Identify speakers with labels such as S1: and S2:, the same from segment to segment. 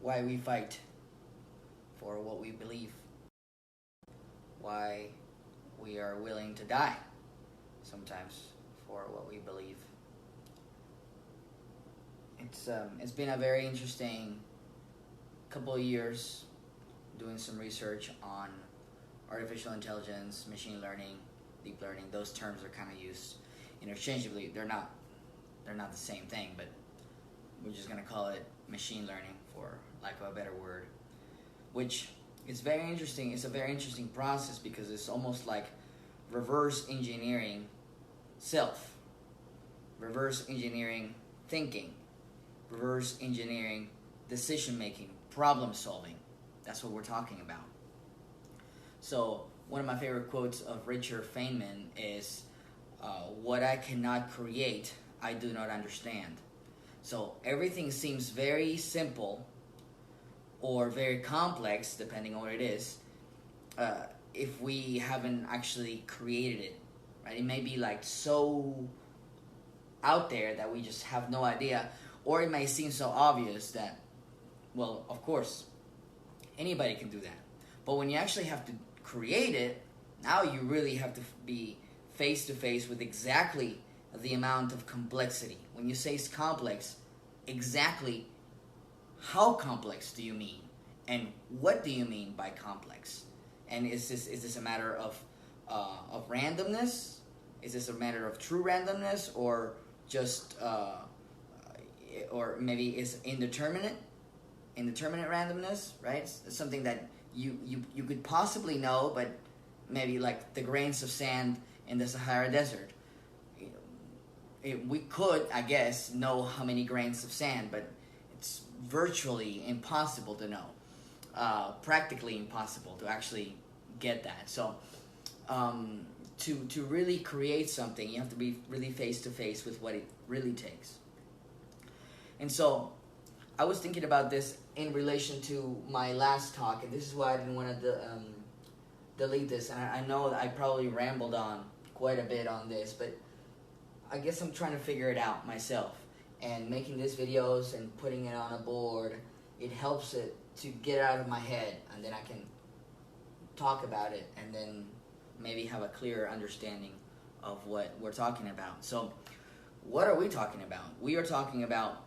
S1: why we fight for what we believe, why we are willing to die sometimes for what we believe. It's been a very interesting couple of years doing some research on artificial intelligence, machine learning, deep learning. Those terms are kind of used interchangeably. They're not the same thing, but we're just gonna call it machine learning for lack of a better word. Which is very interesting. It's a very interesting process because it's almost like reverse engineering self, reverse engineering thinking, reverse engineering decision making, problem solving. That's what we're talking about. So one of my favorite quotes of Richard Feynman is, what I cannot create, I do not understand. So everything seems very simple or very complex, depending on what it is, if we haven't actually created it, right? It may be like so out there that we just have no idea, or it may seem so obvious that, well, of course, anybody can do that. But when you actually have to create it, now you really have to be face to face with exactly the amount of complexity. When you say it's complex, exactly how complex do you mean? And what do you mean by complex? And is this a matter of randomness? Is this a matter of true randomness, or just or maybe is indeterminate randomness, right? It's something that you could possibly know, but maybe like the grains of sand in the Sahara Desert. We could, I guess, know how many grains of sand, but it's virtually impossible to know. Practically impossible to actually get that. So to really create something, you have to be really face to face with what it really takes. And so I was thinking about this in relation to my last talk, and this is why I didn't want to delete this. And I know that I probably rambled on quite a bit on this, but I guess I'm trying to figure it out myself. And making these videos and putting it on a board, it helps it to get it out of my head, and then I can talk about it and then maybe have a clearer understanding of what we're talking about. So what are we talking about? We are talking about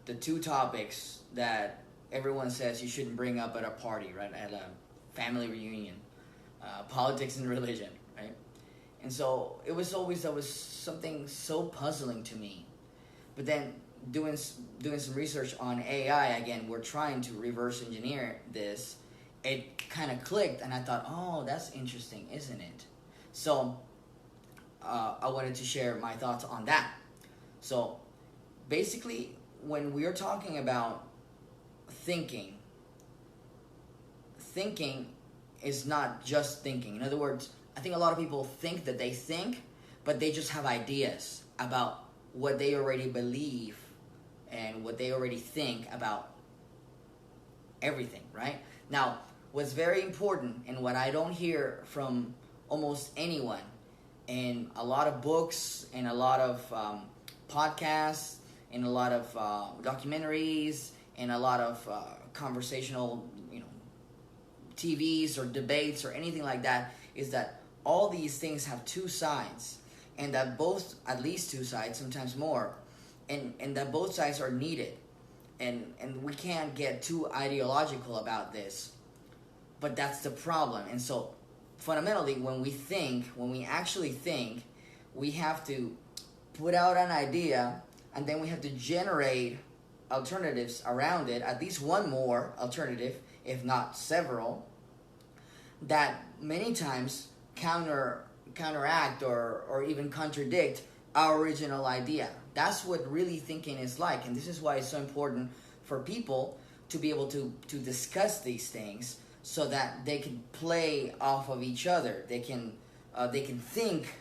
S1: the two topics that everyone says you shouldn't bring up at a party, right? At a family reunion, politics and religion, right? And so that was something so puzzling to me. But then doing some research on AI, again, we're trying to reverse engineer this. It kind of clicked, and I thought, oh, that's interesting, isn't it? So I wanted to share my thoughts on that. So basically, when we're talking about thinking is not just thinking. In other words, I think a lot of people think that they think, but they just have ideas about what they already believe and what they already think about everything, right? Now, what's very important, and what I don't hear from almost anyone in a lot of books and a lot of podcasts and a lot of documentaries and a lot of conversational, TVs or debates or anything like that, is that all these things have two sides, and that both, at least two sides, sometimes more, and that both sides are needed, and we can't get too ideological about this, but that's the problem. And so fundamentally, when we actually think, we have to put out an idea, and then we have to generate alternatives around it, at least one more alternative, if not several, that many times counteract or even contradict our original idea. That's what really thinking is like, and this is why it's so important for people to be able to discuss these things so that they can play off of each other. They can think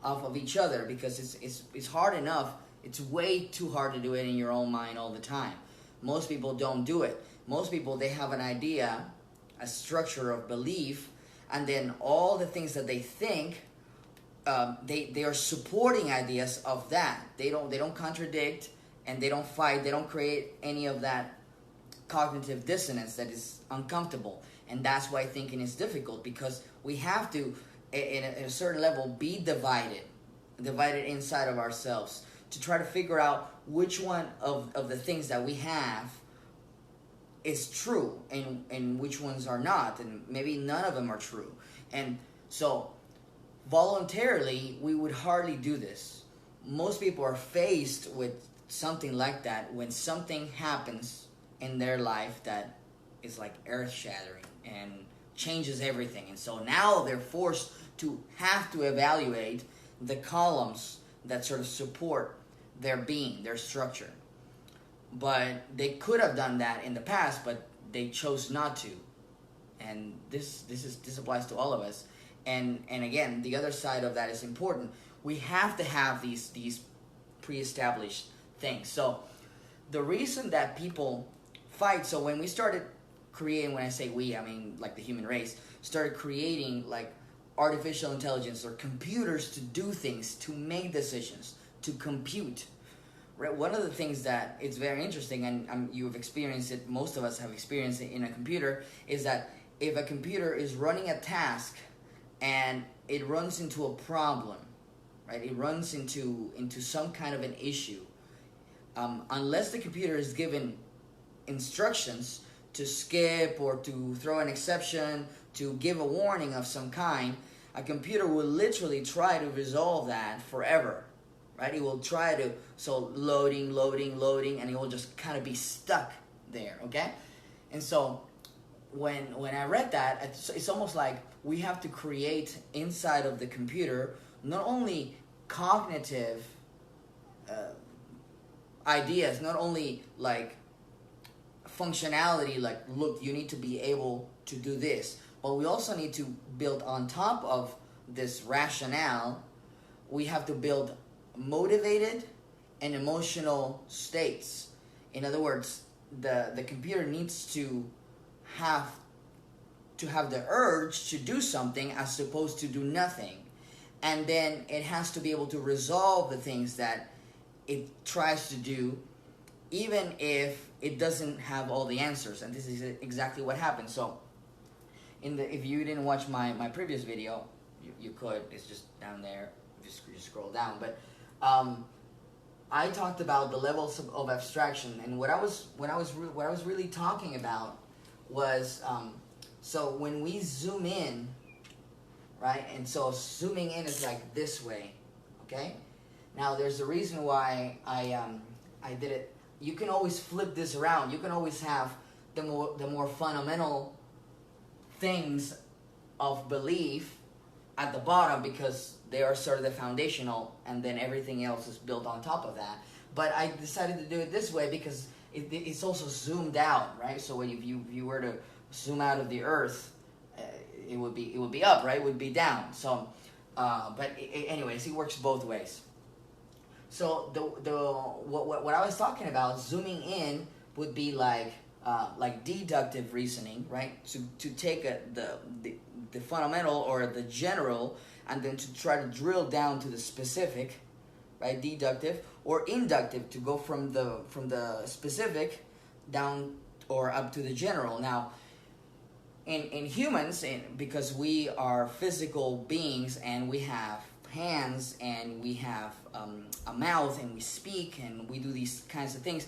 S1: off of each other, because it's hard enough. It's way too hard to do it in your own mind all the time. Most people don't do it. Most people, they have an idea, a structure of belief, and then all the things that they think, they are supporting ideas of that. They don't contradict, and they don't fight. They don't create any of that cognitive dissonance that is uncomfortable. And that's why thinking is difficult, because we have to, in a certain level, be divided inside of ourselves to try to figure out which one of the things that we have is true and which ones are not, and maybe none of them are true. And so voluntarily we would hardly do this. Most people are faced with something like that when something happens in their life that is like earth-shattering and changes everything. And so now they're forced to have to evaluate the columns that sort of support their being, their structure. But they could have done that in the past, but they chose not to. And this applies to all of us. And again, the other side of that is important. We have to have these pre-established things. So the reason that people fight, so when we started creating, when I say we, I mean like the human race, started creating like artificial intelligence or computers to do things, to make decisions, to compute. Right? One of the things that is very interesting, and you've experienced it, most of us have experienced it in a computer, is that if a computer is running a task and it runs into a problem, right? It runs into some kind of an issue. Unless the computer is given instructions to skip or to throw an exception, to give a warning of some kind, a computer will literally try to resolve that forever, right? It will try to, so loading, and it will just kind of be stuck there, okay? And so when I read that, it's almost like we have to create inside of the computer not only cognitive ideas, not only like functionality, like, look, you need to be able to do this, but we also need to build on top of this rationale, we have to build motivated and emotional states. In other words, the computer needs to have the urge to do something as opposed to do nothing. And then it has to be able to resolve the things that it tries to do, even if it doesn't have all the answers. And this is exactly what happened. So if you didn't watch my previous video, you could. It's just down there. Just scroll down. But I talked about the levels of abstraction, and what I was really talking about was so when we zoom in, right? And so zooming in is like this way, okay? Now there's a reason why I did it. You can always flip this around. You can always have the more fundamental things of belief at the bottom, because they are sort of the foundational, and then everything else is built on top of that. But I decided to do it this way because it's also zoomed out, right? So when if you were to zoom out of the Earth, it would be up, right? It would be down. So, but anyways, it works both ways. So what I was talking about, zooming in, would be like deductive reasoning, right? To take the fundamental or the general, and then to try to drill down to the specific, right? Deductive, or inductive, to go from the specific down or up to the general. Now, in humans, because we are physical beings and we have hands and we have a mouth and we speak and we do these kinds of things,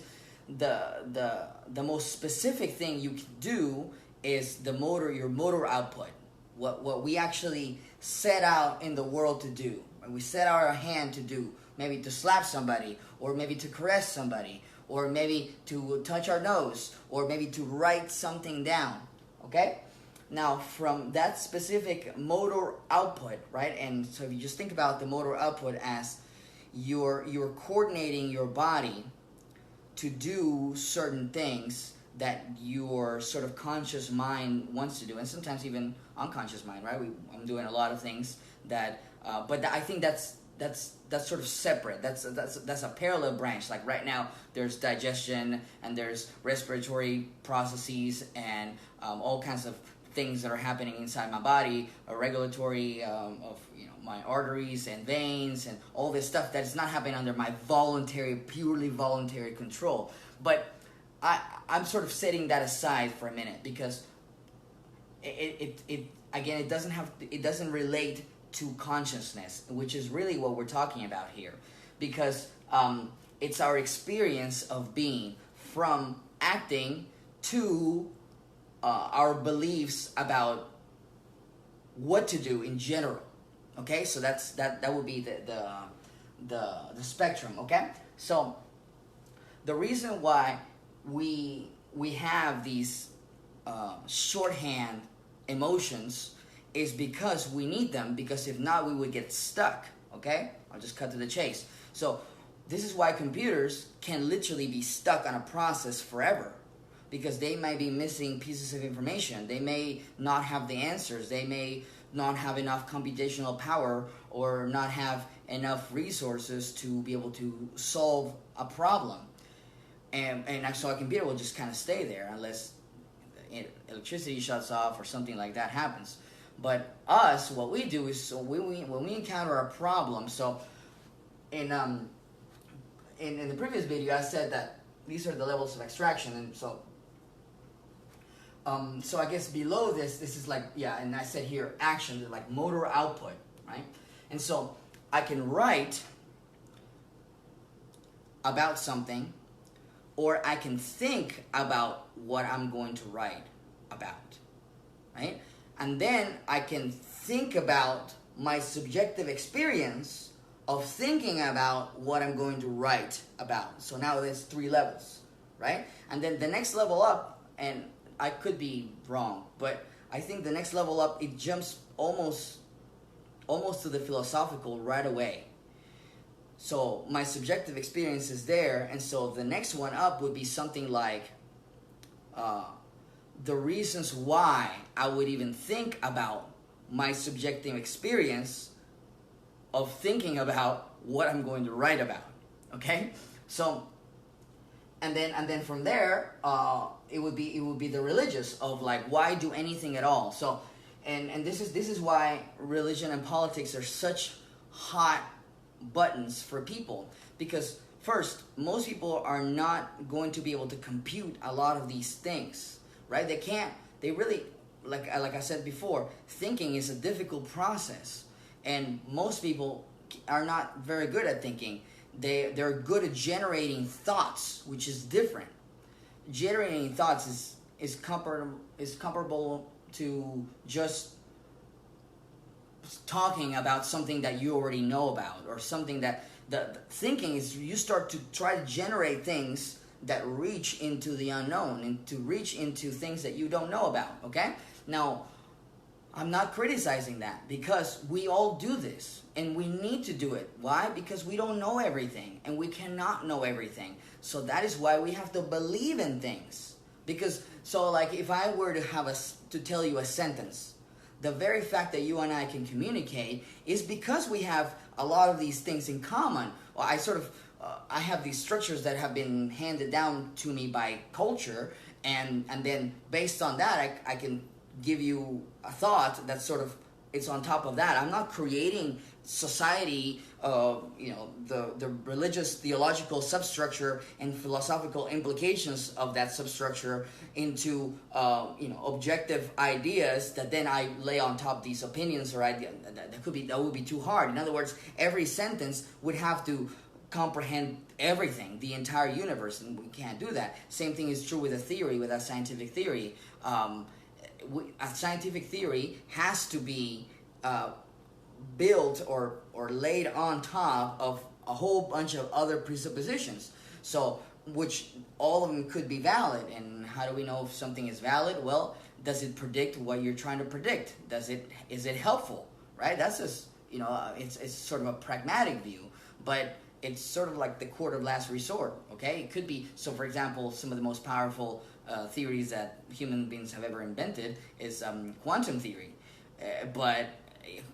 S1: the most specific thing you can do is your motor output. What we actually set out in the world to do. We set out our hand to do, maybe to slap somebody, or maybe to caress somebody, or maybe to touch our nose, or maybe to write something down, okay? Now, from that specific motor output, right? And so if you just think about the motor output as you're coordinating your body to do certain things that your sort of conscious mind wants to do, and sometimes even unconscious mind, right? I'm doing a lot of things that, but I think that's sort of separate. That's a parallel branch. Like right now, there's digestion and there's respiratory processes and all kinds of things that are happening inside my body, a regulatory of my arteries and veins and all this stuff that is not happening under my purely voluntary control. But I'm sort of setting that aside for a minute because it again, it doesn't relate to consciousness, which is really what we're talking about here, because it's our experience of being, from acting to our beliefs about what to do in general. Okay, so that would be the spectrum. Okay, so the reason why we have these shorthand emotions is because we need them, because if not we would get stuck. Okay, I'll just cut to the chase. So this is why computers can literally be stuck on a process forever, because they might be missing pieces of information. They may not have the answers. They may not have enough computational power or not have enough resources to be able to solve a problem. And so a computer will just kind of stay there unless electricity shuts off or something like that happens. But us, what we do is, so when we encounter a problem, so in the previous video I said that these are the levels of abstraction, and so I guess below this is like, yeah, and I said here action, like motor output, right? And so I can write about something, or I can think about what I'm going to write about, right? And then I can think about my subjective experience of thinking about what I'm going to write about. So now there's 3 levels, right? And then the next level up, and I could be wrong, but I think the next level up, it jumps almost to the philosophical right away. So my subjective experience is there, and so the next one up would be something like the reasons why I would even think about my subjective experience of thinking about what I'm going to write about. Okay, so and then from there it would be the religious of like, why do anything at all? So and this is why religion and politics are such hot buttons for people, because first, most people are not going to be able to compute a lot of these things, right? They really, like I said before, thinking is a difficult process, and most people are not very good at thinking. They're good at generating thoughts, which is different. Generating thoughts is comparable to just talking about something that you already know about, or something that the thinking is, you start to try to generate things that reach into the unknown and to reach into things that you don't know about. Okay, now I'm not criticizing that, because we all do this and we need to do it. Why? Because we don't know everything and we cannot know everything. So that is why we have to believe in things. Because so like if I were to tell you a sentence, the very fact that you and I can communicate is because we have a lot of these things in common. Well, I have these structures that have been handed down to me by culture, and then based on that, I can give you a thought that's sort of, it's on top of that. I'm not creating society, the religious, theological substructure and philosophical implications of that substructure into, objective ideas that then I lay on top these opinions or ideas. That would be too hard. In other words, every sentence would have to comprehend everything, the entire universe, and we can't do that. Same thing is true with a theory, with a scientific theory. A scientific theory has to be built or laid on top of a whole bunch of other presuppositions. So, which all of them could be valid. And how do we know if something is valid? Well, does it predict what you're trying to predict? Is it helpful? Right? That's just, it's sort of a pragmatic view, but it's sort of like the court of last resort. Okay, it could be. So, for example, some of the most powerful theories that human beings have ever invented is quantum theory, but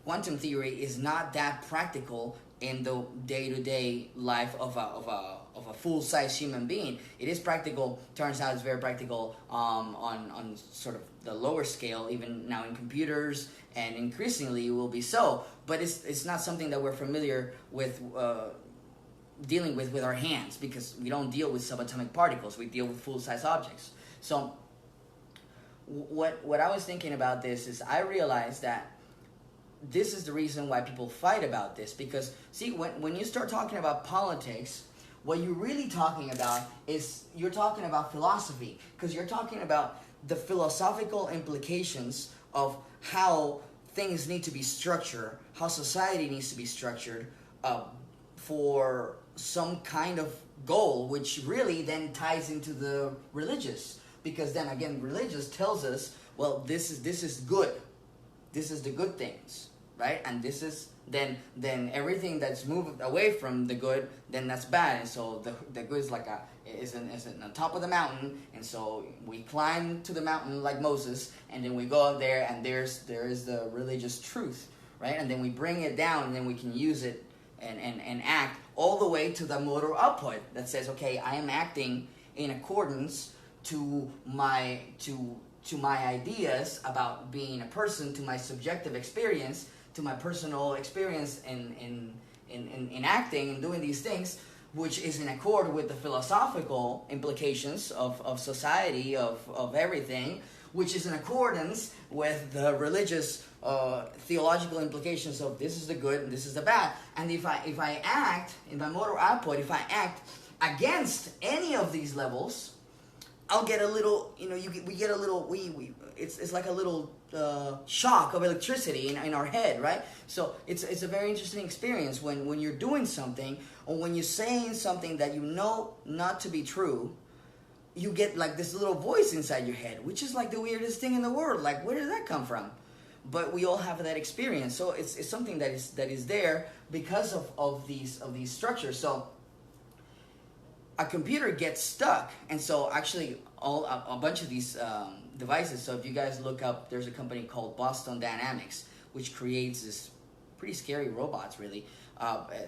S1: quantum theory is not that practical in the day-to-day life of a full-size human being. It is practical. Turns out it's very practical on sort of the lower scale, even now in computers, and increasingly it will be so. But it's not something that we're familiar with dealing with our hands, because we don't deal with subatomic particles. We deal with full-size objects. So what I was thinking about this is I realized that this is the reason why people fight about this, because see, when you start talking about politics, what you're really talking about is you're talking about philosophy, because you're talking about the philosophical implications of how things need to be structured, how society needs to be structured for some kind of goal, which really then ties into the religious, because then again, religious tells us, well, this is good, this is the good things, right? And this is then everything that's moved away from the good, then that's bad. And so the good is like is on top of the mountain, and so we climb to the mountain like Moses, and then we go up there, and there is the religious truth, right? And then we bring it down, and then we can use it and act all the way to the motor output that says, okay, I am acting in accordance to my ideas about being a person, to my subjective experience, to my personal experience in acting and doing these things, which is in accord with the philosophical implications of society, of everything, which is in accordance with the religious theological implications of this is the good and this is the bad. And if I act in my motor output, if I act against any of these levels, I'll get a little, we get a little, it's like a little shock of electricity in our head, right? So it's a very interesting experience when you're doing something, or when you're saying something that you know not to be true. You get like this little voice inside your head, which is like the weirdest thing in the world. Like, where did that come from? But we all have that experience. So it's something that is there because of these structures. So a computer gets stuck, and so actually a bunch of these devices. So if you guys look up, there's a company called Boston Dynamics, which creates this pretty scary robots, really.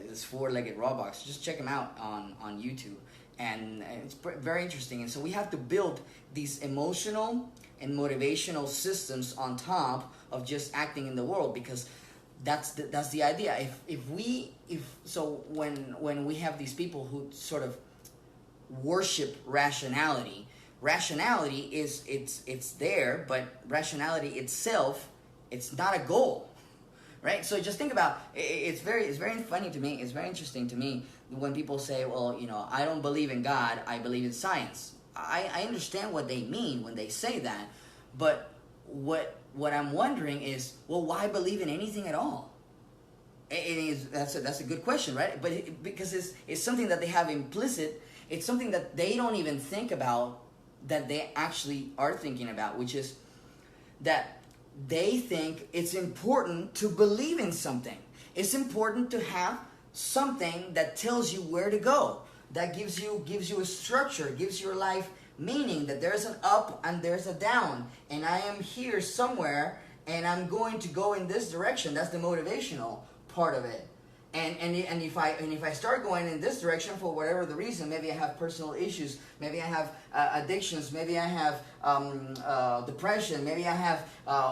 S1: This four-legged robots. Just check them out on YouTube. And it's very interesting. And so we have to build these emotional and motivational systems on top of just acting in the world, because that's the idea. So when we have these people who sort of worship rationality is it's there, but rationality itself, it's not a goal. Right? So just think about it's very funny to me. It's very interesting to me when people say, well, I don't believe in God, I believe in science. I understand what they mean when they say that, but what I'm wondering is, well, why believe in anything at all? That's a good question, right? But because it's something that they have implicit. It's something that they don't even think about, that they actually are thinking about, which is that they think it's important to believe in something. It's important to have something that tells you where to go, that gives you a structure, gives your life meaning, that there's an up and there's a down, and I am here somewhere, and I'm going to go in this direction. That's the motivational part of it. And if I start going in this direction for whatever the reason, maybe I have personal issues, maybe I have addictions, maybe I have depression, maybe I have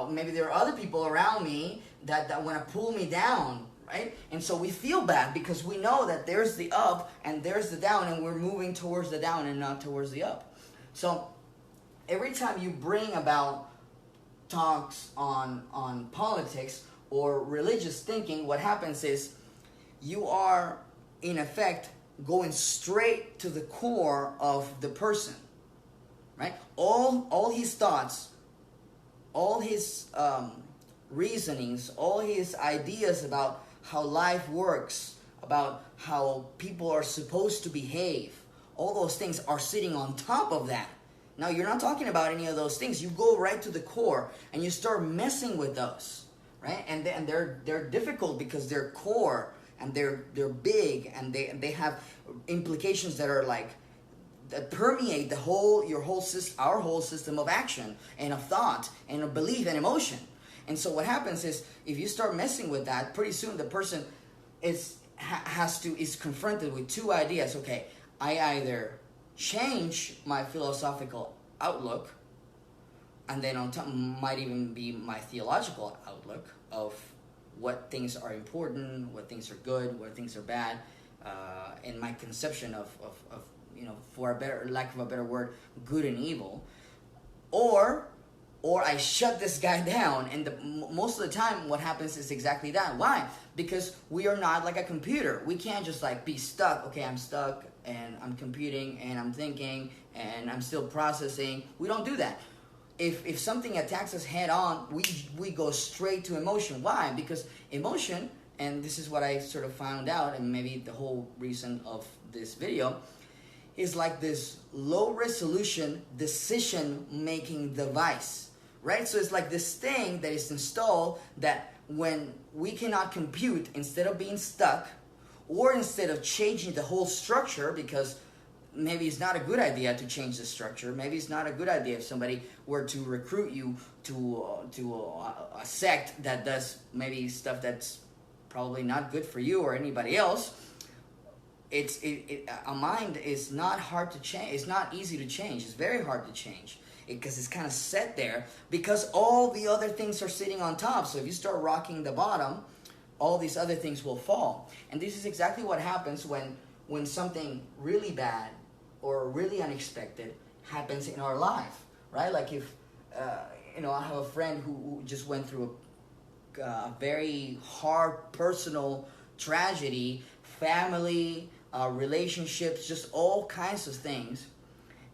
S1: maybe there are other people around me that want to pull me down, right? And so we feel bad because we know that there's the up and there's the down, and we're moving towards the down and not towards the up. So every time you bring about talks on politics or religious thinking, what happens is you are, in effect, going straight to the core of the person, right? All his thoughts, all his reasonings, all his ideas about how life works, about how people are supposed to behave, all those things are sitting on top of that. Now, you're not talking about any of those things. You go right to the core, and you start messing with those, right? And they're difficult because they're core, and they're big, and they have implications that are like that permeate our whole system of action and of thought and of belief and emotion. And so what happens is, if you start messing with that, pretty soon the person is confronted with two ideas. Okay, I either change my philosophical outlook, and then on top might even be my theological outlook of what things are important, what things are good, what things are bad, in my conception of for a better lack of a better word, good and evil, or I shut this guy down. And most of the time what happens is exactly that. Why? Because we are not like a computer. We can't just like be stuck. Okay, I'm stuck and I'm computing and I'm thinking and I'm still processing. We don't do that. If something attacks us head on, we go straight to emotion. Why? Because emotion, and this is what I sort of found out, and maybe the whole reason of this video, is like this low resolution decision making device, right? So it's like this thing that is installed that when we cannot compute, instead of being stuck, or instead of changing the whole structure, because maybe it's not a good idea to change the structure. Maybe it's not a good idea if somebody were to recruit you to a sect that does maybe stuff that's probably not good for you or anybody else. A mind is not hard to change. It's not easy to change. It's very hard to change because it's kind of set there because all the other things are sitting on top. So if you start rocking the bottom, all these other things will fall. And this is exactly what happens when something really bad or really unexpected happens in our life, right? Like if, I have a friend who just went through a very hard personal tragedy, family, relationships, just all kinds of things.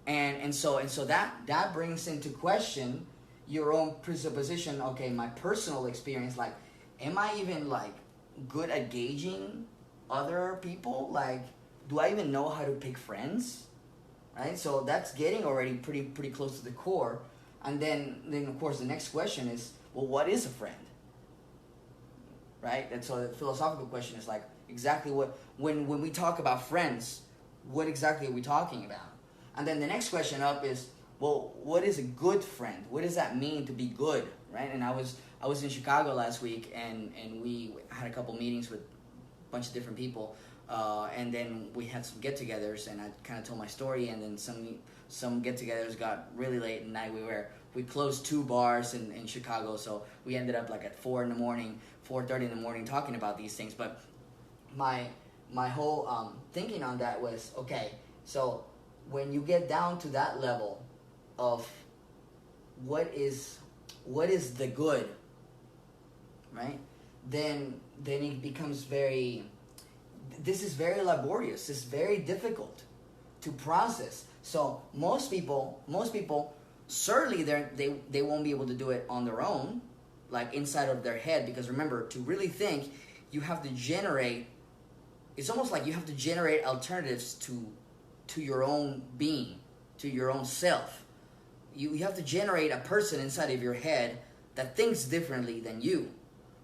S1: And so that brings into question your own presupposition. Okay, my personal experience, like, am I even like good at gauging other people? Like, do I even know how to pick friends? Right? So that's getting already pretty close to the core. And then of course the next question is, well, what is a friend? Right? And so the philosophical question is like, exactly what, when we talk about friends, what exactly are we talking about? And then the next question up is, well, what is a good friend? What does that mean to be good? Right? And I was in Chicago last week, and we had a couple meetings with a bunch of different people. And then we had some get-togethers, and I kind of told my story, and then some get-togethers got really late at night. We closed 2 bars in Chicago, so we ended up like at 4:30 in the morning talking about these things. But my whole thinking on that was, okay, so when you get down to that level of what is the good, right? Then it becomes this is very laborious. It's very difficult to process. So most people certainly they won't be able to do it on their own, like inside of their head, because remember, to really think, you have to generate. It's almost like you have to generate alternatives to your own being, to your own self. You have to generate a person inside of your head that thinks differently than you,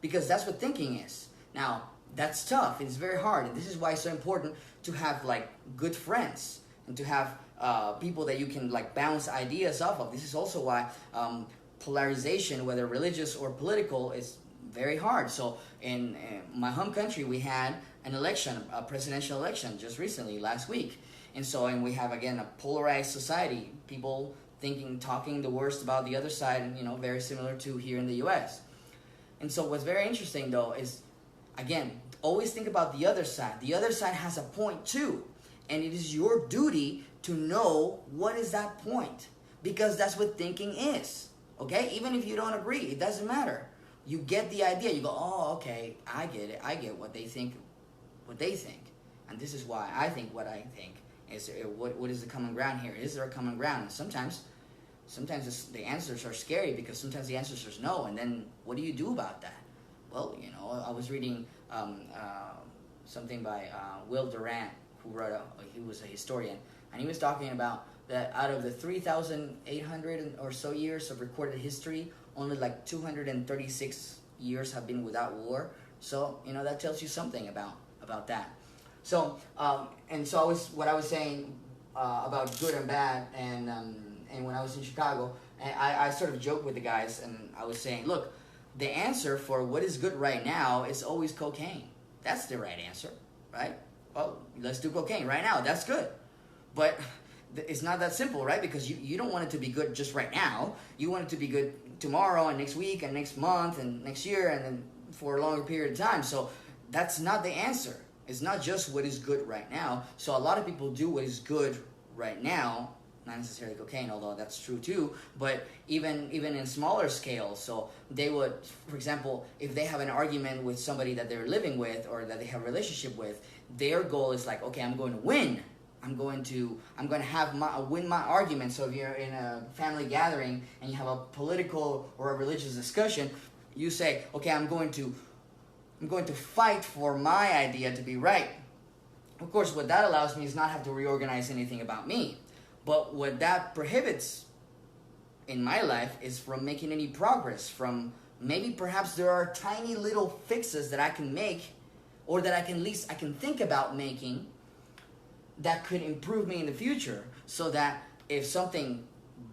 S1: because that's what thinking is. Now, that's tough. It's very hard, and this is why it's so important to have like good friends and to have people that you can like bounce ideas off of. This is also why polarization, whether religious or political, is very hard. So in my home country, we had an election, a presidential election, just recently, last week, and we have again a polarized society. People talking the worst about the other side, and very similar to here in the U.S. And so what's very interesting though is, again, always think about the other side. The other side has a point too. And it is your duty to know what is that point. Because that's what thinking is. Okay? Even if you don't agree, it doesn't matter. You get the idea. You go, oh, okay, I get it. I get what they think. And this is why I think what I think. What is the common ground here? Is there a common ground? And sometimes the answers are scary, because sometimes the answers are no. And then what do you do about that? Well, I was reading something by Will Durant, he was a historian, and he was talking about that out of the 3,800 or so years of recorded history, only like 236 years have been without war. So, that tells you something about that. So, what I was saying about good and bad, and when I was in Chicago, and I sort of joked with the guys, and I was saying, look, the answer for what is good right now is always cocaine. That's the right answer, right? Well, let's do cocaine right now. That's good. But it's not that simple, right? Because you don't want it to be good just right now. You want it to be good tomorrow and next week and next month and next year and then for a longer period of time. So that's not the answer. It's not just what is good right now. So a lot of people do what is good right now, not necessarily cocaine, although that's true too, but even in smaller scale. So they would, for example, if they have an argument with somebody that they're living with or that they have a relationship with, their goal is like, okay, I'm going to win. I'm going to win my argument. So if you're in a family gathering and you have a political or a religious discussion, you say, okay, I'm going to fight for my idea to be right. Of course, what that allows me is not have to reorganize anything about me. But what that prohibits in my life is from making any progress, from maybe perhaps there are tiny little fixes that I can make or that at least I can think about making that could improve me in the future, so that if something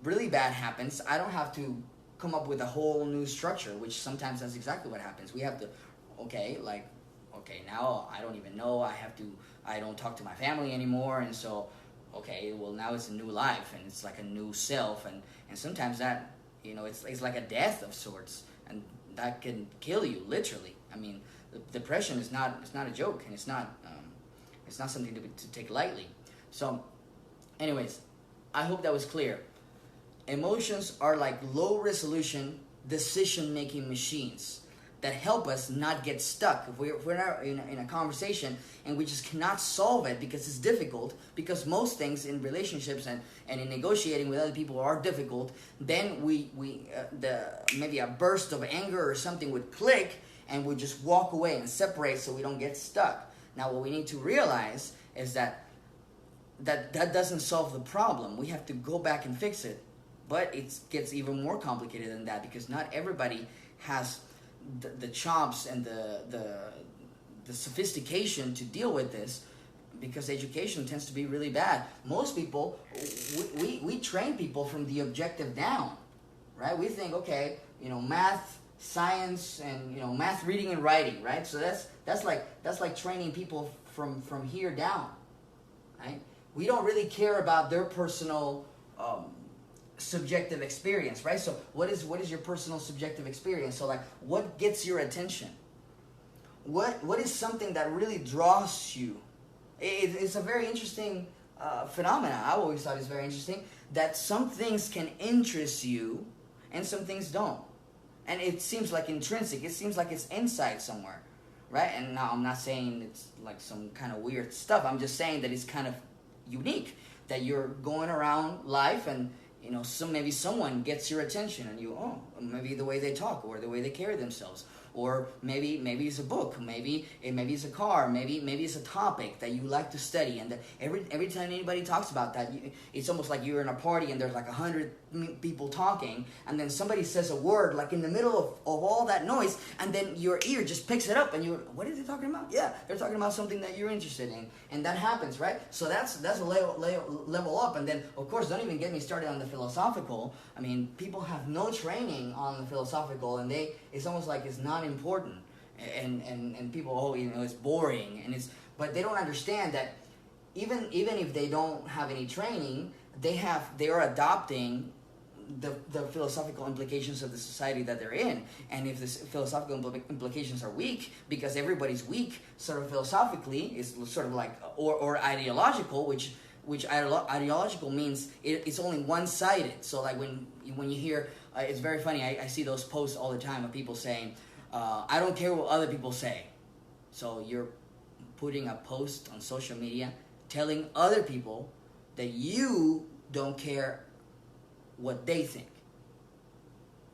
S1: really bad happens, I don't have to come up with a whole new structure, which sometimes that's exactly what happens. We have to, now I don't even know, I don't talk to my family anymore, and so, okay, well now it's a new life, and it's like a new self, and sometimes that, it's like a death of sorts, and that can kill you, literally. I mean, depression is not a joke, and it's not something to take lightly. So, anyways, I hope that was clear. Emotions are like low-resolution decision-making machines that help us not get stuck. If we're not in a conversation and we just cannot solve it because it's difficult, because most things in relationships and in negotiating with other people are difficult, then maybe a burst of anger or something would click and we just walk away and separate so we don't get stuck. Now, what we need to realize is that doesn't solve the problem. We have to go back and fix it. But it gets even more complicated than that, because not everybody has the chops and the sophistication to deal with this, because education tends to be really bad. Most people, we train people from the objective down, right? We think, okay, math, science, and math, reading, and writing, right? So that's like training people from here down, right? We don't really care about their personal subjective experience, right? So what is your personal subjective experience? So like, what gets your attention? What is something that really draws you? It's a very interesting phenomena. I always thought it's very interesting that some things can interest you and some things don't. And it seems like intrinsic. It seems like it's inside somewhere, right? And now I'm not saying it's like some kind of weird stuff. I'm just saying that it's kind of unique, that you're going around life and maybe someone gets your attention and maybe the way they talk or the way they carry themselves, or maybe it's a book, maybe it's a car, maybe it's a topic that you like to study, and that every time anybody talks about that, it's almost like you're in a party and there's like 100 people talking, and then somebody says a word like in the middle of all that noise, and then your ear just picks it up and what are they talking about? Yeah, they're talking about something that you're interested in, and that happens, right? So that's a level up. And then of course, don't even get me started on the philosophical. I mean, people have no training on the philosophical, and it's almost like it's not important, and people, it's boring, but they don't understand that even if they don't have any training, they are adopting the philosophical implications of the society that they're in. And if the philosophical implications are weak, because everybody's weak sort of philosophically, is sort of like, or ideological, which ideological means it's only one-sided. So like when you hear, it's very funny, I see those posts all the time of people saying, I don't care what other people say. So you're putting a post on social media telling other people that you don't care what they think.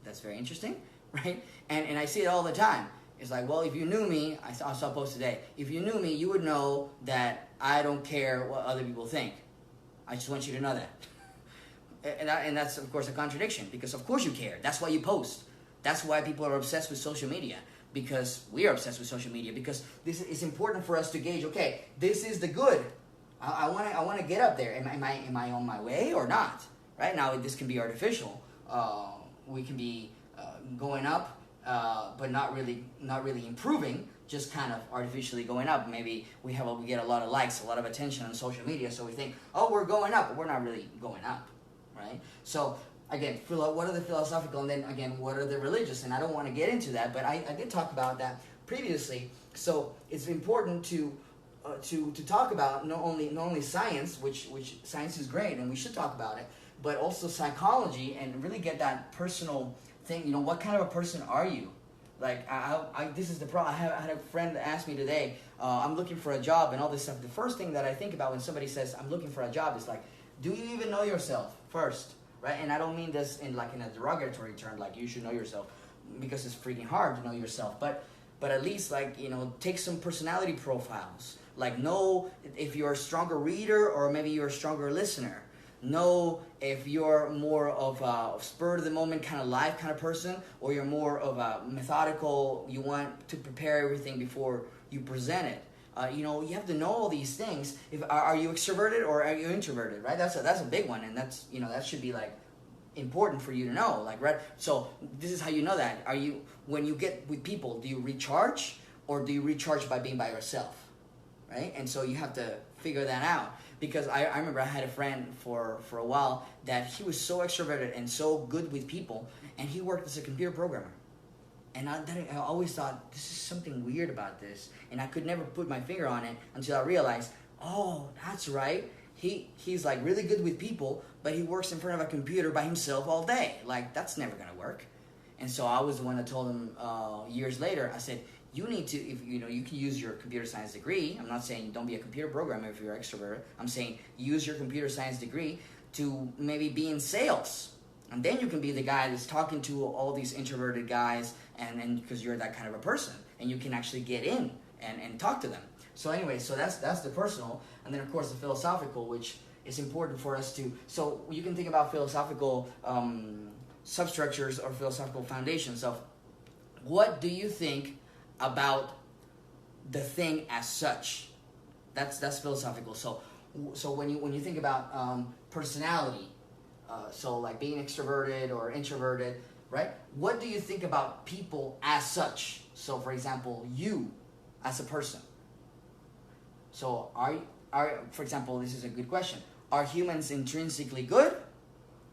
S1: That's very interesting, right? And I see it all the time. It's like, well, if you knew me, I saw a post today, if you knew me, you would know that I don't care what other people think. I just want you to know that. And that's, of course, a contradiction, because of course you care. That's why you post. That's why people are obsessed with social media, because we are obsessed with social media, because this is important for us to gauge, okay, this is the good. I want to get up there. Am I on my way or not? Right now, this can be artificial. We can be going up, but not really improving. Just kind of artificially going up. Maybe we get a lot of likes, a lot of attention on social media, so we think, oh, we're going up, but we're not really going up, right? So again, what are the philosophical, and then again, what are the religious? And I don't want to get into that, but I did talk about that previously. So it's important to to talk about not only science, which science is great and we should talk about it, but also psychology and really get that personal thing. You know, what kind of a person are you? Like this is the problem. I had a friend that asked me today. I'm looking for a job and all this stuff. The first thing that I think about when somebody says I'm looking for a job is like, do you even know yourself first, right? And I don't mean this in a derogatory term, like you should know yourself, because it's freaking hard to know yourself. But at least take some personality profiles. Like know if you're a stronger reader or maybe you're a stronger listener. Know if you're more of a spur of the moment kind of life kind of person, or you're more of a methodical, you want to prepare everything before you present it. You have to know all these things. Are you extroverted or are you introverted, right? That's a big one, and that should be important for you to know, right? So this is how you know that. When you get with people, do you recharge or do you recharge by being by yourself, right? And so you have to figure that out. Because I remember I had a friend for a while that he was so extroverted and so good with people, and he worked as a computer programmer. And I always thought, this is something weird about this. And I could never put my finger on it until I realized, oh, that's right. He's really good with people, but he works in front of a computer by himself all day. That's never going to work. And so I was the one that told him years later, I said, you need to, if you can use your computer science degree. I'm not saying don't be a computer programmer if you're extroverted. I'm saying use your computer science degree to maybe be in sales. And then you can be the guy that's talking to all these introverted guys, and because you're that kind of a person, and you can actually get in and talk to them. So anyway, so that's the personal, and then of course the philosophical, which is important for us to. So you can think about philosophical substructures or philosophical foundations of what do you think about the thing as such. That's philosophical. So when you think about personality, so being extroverted or introverted, right? What do you think about people as such? So for example, you as a person. So are for example, this is a good question. Are humans intrinsically good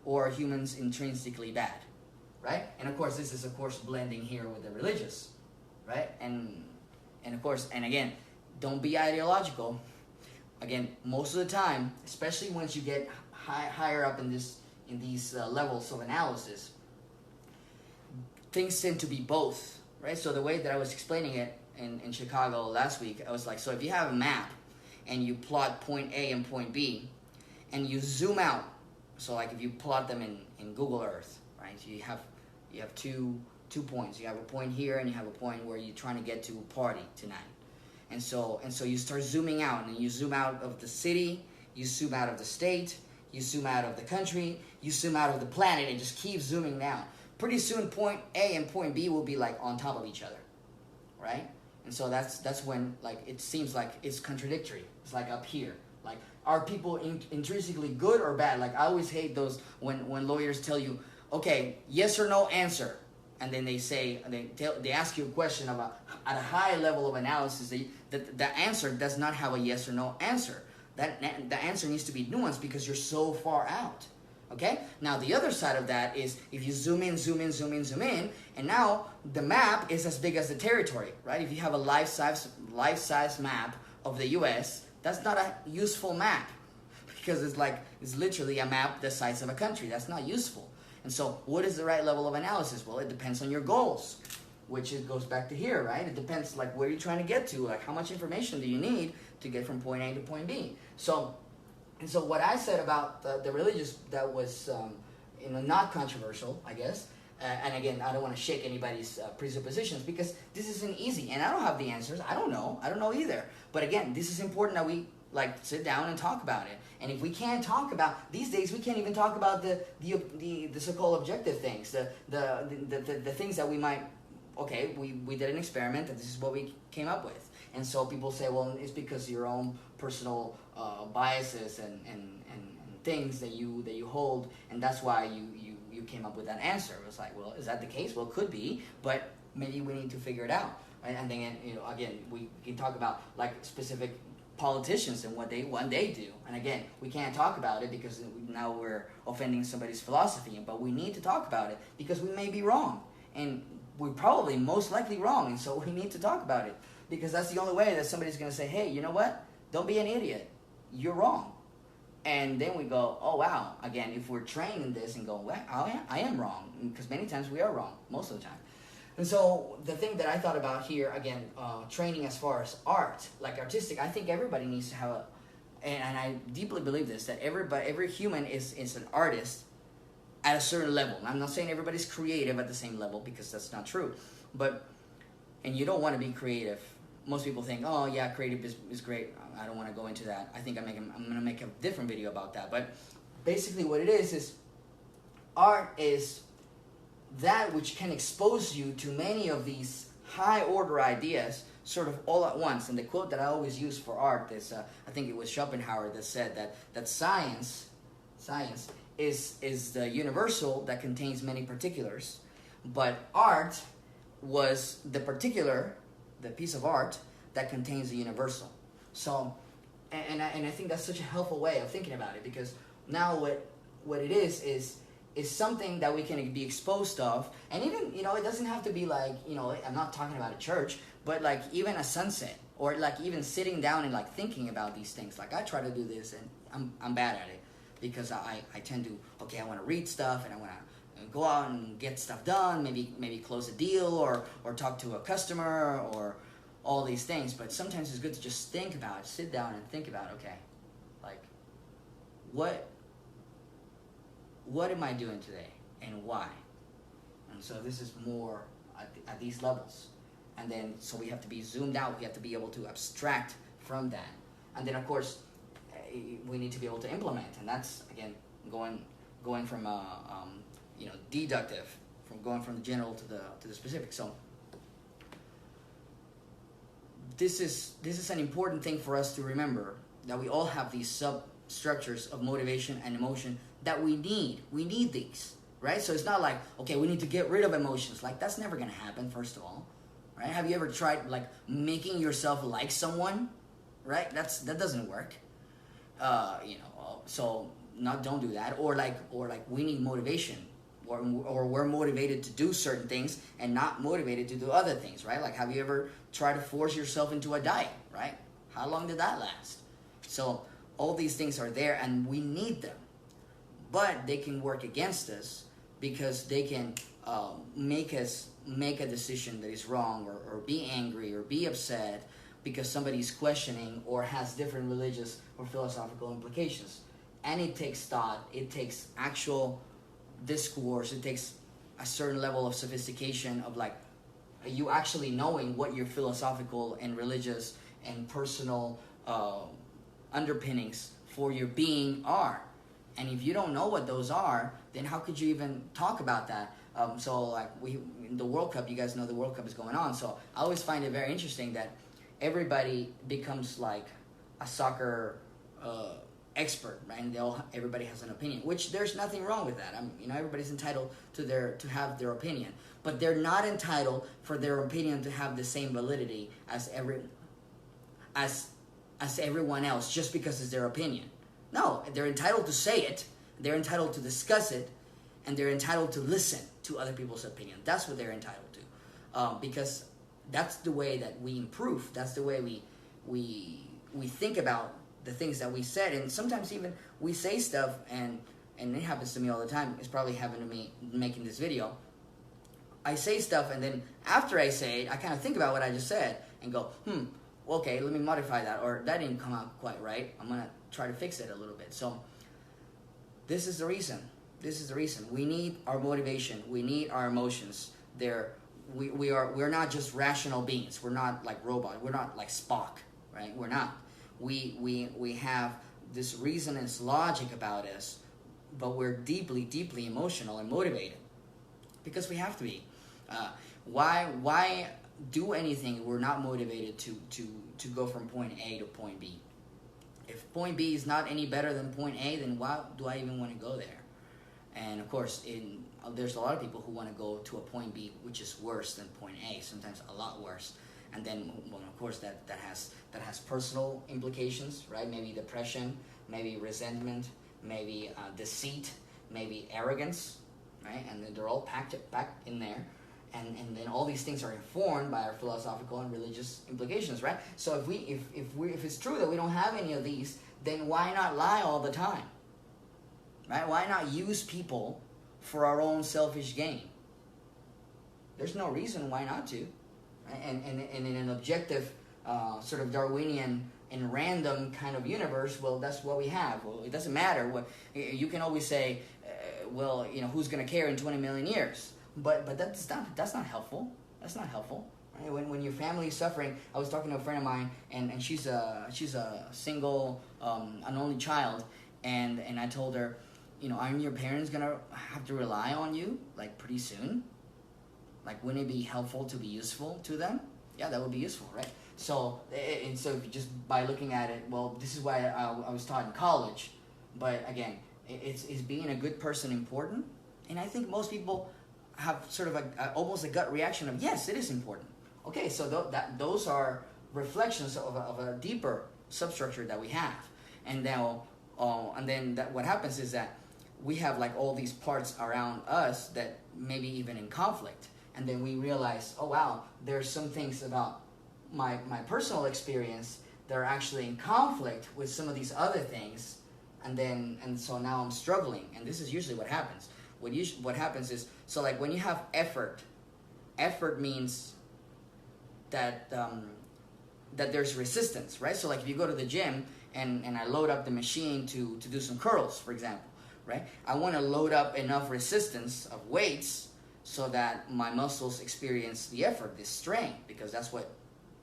S1: or are humans intrinsically bad? Right? And of course, this is blending here with the religious. Right? And of course, and again, don't be ideological. Again, most of the time, especially once you get higher up in these levels of analysis, things tend to be both, right? So the way that I was explaining it in Chicago last week, I was like, so if you have a map and you plot point A and point B, and you zoom out, so if you plot them in Google Earth, right? So you have two points. You have a point here and you have a point where you're trying to get to a party tonight. And so you start zooming out, and you zoom out of the city, you zoom out of the state, you zoom out of the country, you zoom out of the planet, and just keep zooming down. Pretty soon point A and point B will be on top of each other, right? And so that's when it seems like it's contradictory. It's up here. Are people intrinsically good or bad? I always hate those when lawyers tell you, okay, yes or no answer. And then they ask you a question at a high level of analysis. The answer does not have a yes or no answer. The answer needs to be nuanced because you're so far out. Okay? Now the other side of that is if you zoom in, and now the map is as big as the territory, right? If you have a life-size map of the U.S., that's not a useful map because it's literally a map the size of a country. That's not useful. And so what is the right level of analysis? Well, it depends on your goals, which it goes back to here, right? It depends where you're trying to get to, how much information do you need to get from point A to point B. So what I said about the religious, that was not controversial, I guess. And again, I don't want to shake anybody's presuppositions because this isn't easy, and I don't have the answers. I don't know either. But again, this is important that we sit down and talk about it. And if we can't talk about these days, we can't even talk about the so-called objective things, the things that we might. Okay, we did an experiment, and this is what we came up with. And so people say, well, it's because your own personal biases and things that you hold, and that's why you came up with that answer. It was well, is that the case? Well, it could be, but maybe we need to figure it out. Right? And then again, we can talk about specific politicians and what they do. And again, we can't talk about it because now we're offending somebody's philosophy. But we need to talk about it because we may be wrong, and we're probably most likely wrong. And so we need to talk about it because that's the only way that somebody's going to say, hey, you know what? don't be an idiot. You're wrong. And then we go, oh wow, again, if we're trained in this and go, well, I am wrong, because many times we are wrong, most of the time. And so the thing that I thought about here, again, training as far as art, like artistic, I think everybody needs to have a, and I deeply believe this, that every human is an artist at a certain level. And I'm not saying everybody's creative at the same level, because that's not true. But, and you don't want to be creative. Most people think, oh yeah, creative is great. I don't want to go into that. I think I'm going to make a different video about that. But basically what it is art is that which can expose you to many of these high order ideas sort of all at once. And the quote that I always use for art is, I think it was Schopenhauer that said that science is the universal that contains many particulars, but art was the particular, the piece of art that contains the universal. So, and I think that's such a helpful way of thinking about it, because now what it is something that we can be exposed of, and even, it doesn't have to be like, I'm not talking about a church, but like even a sunset, or like even sitting down and like thinking about these things. Like I try to do this, and I'm bad at it, because I tend to, okay, I want to read stuff, and I want to go out and get stuff done, maybe close a deal, or talk to a customer, or all these things. But sometimes it's good to just think about it, sit down and think about, okay, like what am I doing today, and why? And so this is more at these levels. And then, so we have to be zoomed out, we have to be able to abstract from that. And then of course, we need to be able to implement, and that's, again, going from deductive, from going from the general to the specific. So this is an important thing for us to remember, that we all have these substructures of motivation and emotion that we need. We need these, right? So it's not like, okay, we need to get rid of emotions. Like, that's never going to happen, first of all, right? Have you ever tried, like, making yourself like someone, right? That doesn't work. So don't do that. Or like we need motivation, or we're motivated to do certain things and not motivated to do other things, right? Like, have you ever tried to force yourself into a diet, right? How long did that last? So all these things are there, and we need them, but they can work against us, because they can make us make a decision that is wrong, or be angry, or be upset because somebody's questioning or has different religious or philosophical implications. And it takes thought, it takes actual discourse, it takes a certain level of sophistication of, like, you actually knowing what your philosophical and religious and personal underpinnings for your being are. And if you don't know what those are, then how could you even talk about that? So like in the World Cup, you guys know the World Cup is going on, so I always find it very interesting that everybody becomes like a soccer expert, right? And everybody has an opinion, which there's nothing wrong with that. Everybody's entitled to have their opinion, but they're not entitled for their opinion to have the same validity as everyone else, just because it's their opinion. No, they're entitled to say it, they're entitled to discuss it, and they're entitled to listen to other people's opinion. That's what they're entitled to, because that's the way that we improve. That's the way we think about the things that we said. And sometimes even we say stuff, and it happens to me all the time. It's probably happened to me making this video. I say stuff, and then after I say it, I kind of think about what I just said and go, okay, let me modify that, or that didn't come out quite right. I'm gonna try to fix it a little bit. So this is the reason. We need our motivation. We need our emotions. We're not just rational beings. We're not like robots. We're not like Spock, right? We're not. We have this reason and logic about us, but we're deeply, deeply emotional and motivated, because we have to be. Why do anything we're not motivated to go from point A to point B? If point B is not any better than point A, then why do I even want to go there? And of course, there's a lot of people who want to go to a point B which is worse than point A, sometimes a lot worse. And then, well, of course, that has personal implications, right? Maybe depression, maybe resentment, maybe deceit, maybe arrogance, right? And then they're all packed in there. and then all these things are informed by our philosophical and religious implications, right? So if it's true that we don't have any of these, then why not lie all the time, right? Why not use people for our own selfish gain? There's no reason why not to, right? And in an objective, sort of Darwinian and random kind of universe, well, that's what we have. Well, it doesn't matter. What you can always say, well, who's going to care in 20 million years? But that's not helpful. That's not helpful. Right? When your family is suffering, I was talking to a friend of mine, and she's a single, an only child, and I told her, aren't your parents gonna have to rely on you like pretty soon? Like, wouldn't it be helpful to be useful to them? Yeah, that would be useful, right? So, and so if you just by looking at it, well, this is why I was taught in college. But again, is being a good person important? And I think most people have sort of almost a gut reaction of, yes, it is important. Okay, so those are reflections of a deeper substructure that we have. And now, then what happens is that we have like all these parts around us that maybe even in conflict. And then we realize, oh wow, there's some things about my personal experience that are actually in conflict with some of these other things. And so now I'm struggling. And this is usually what happens. What happens is, so like when you have effort means that that there's resistance, right? So like if you go to the gym and I load up the machine to do some curls, for example, right? I want to load up enough resistance of weights so that my muscles experience the effort, this strain, because that's what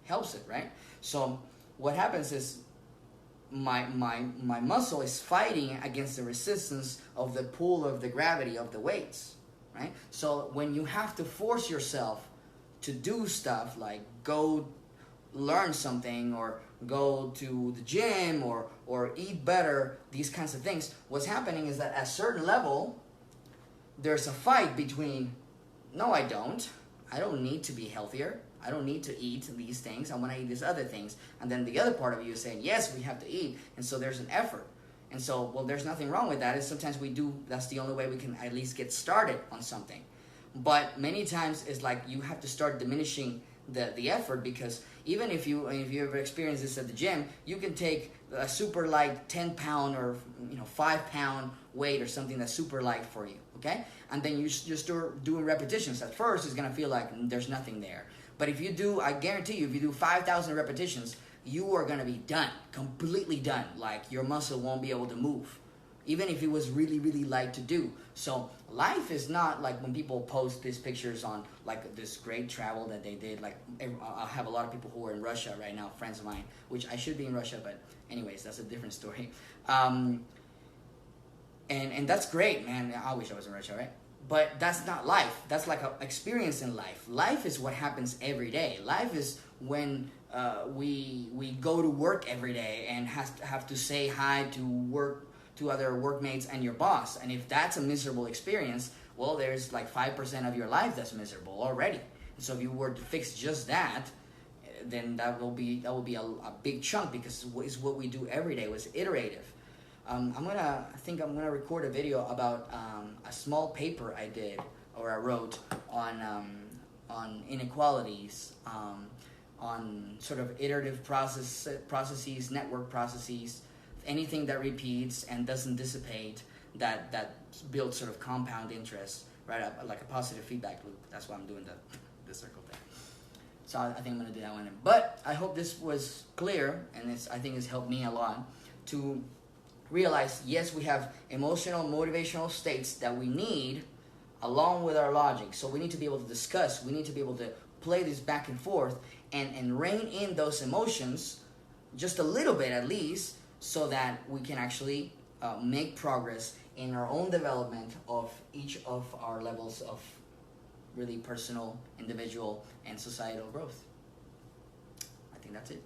S1: helps it, right? So what happens is my muscle is fighting against the resistance of the pull of the gravity of the weights, right? So when you have to force yourself to do stuff like go learn something or go to the gym or eat better, these kinds of things, what's happening is that at a certain level, there's a fight between, no, I don't need to be healthier. I don't need to eat these things. I want to eat these other things. And then the other part of you is saying, yes, we have to eat. And so there's an effort. And so, well, there's nothing wrong with that. It's sometimes we do, that's the only way we can at least get started on something. But many times it's like you have to start diminishing the effort, because even if you ever experience this at the gym, you can take a super light 10-pound or 5-pound weight or something that's super light for you, okay? And then you just doing repetitions. At first, it's gonna feel like there's nothing there. But if you do, I guarantee you, if you do 5,000 repetitions, you are gonna be done, completely done. Like your muscle won't be able to move, even if it was really, really light to do. So life is not like when people post these pictures on like this great travel that they did. Like I have a lot of people who are in Russia right now, friends of mine, which I should be in Russia, but anyways, that's a different story. And that's great, man. I wish I was in Russia, right? But that's not life. That's like an experience in life. Life is what happens every day. Life is when we go to work every day and have to say hi to other workmates and your boss. And if that's a miserable experience, well, there's like 5% of your life that's miserable already. And so if you were to fix just that, then that will be a big chunk, because it's what we do every day. It's iterative. I think I'm gonna record a video about a small paper I did or I wrote on inequalities, on sort of iterative processes, network processes, anything that repeats and doesn't dissipate, that builds sort of compound interest, right? Like a positive feedback loop. That's why I'm doing the circle thing. So I think I'm gonna do that one. But I hope this was clear, and I think it's helped me a lot to realize, yes, we have emotional, motivational states that we need along with our logic. So we need to be able to discuss, we need to be able to play this back and forth and rein in those emotions just a little bit at least, so that we can actually make progress in our own development of each of our levels of really personal, individual, and societal growth. I think that's it.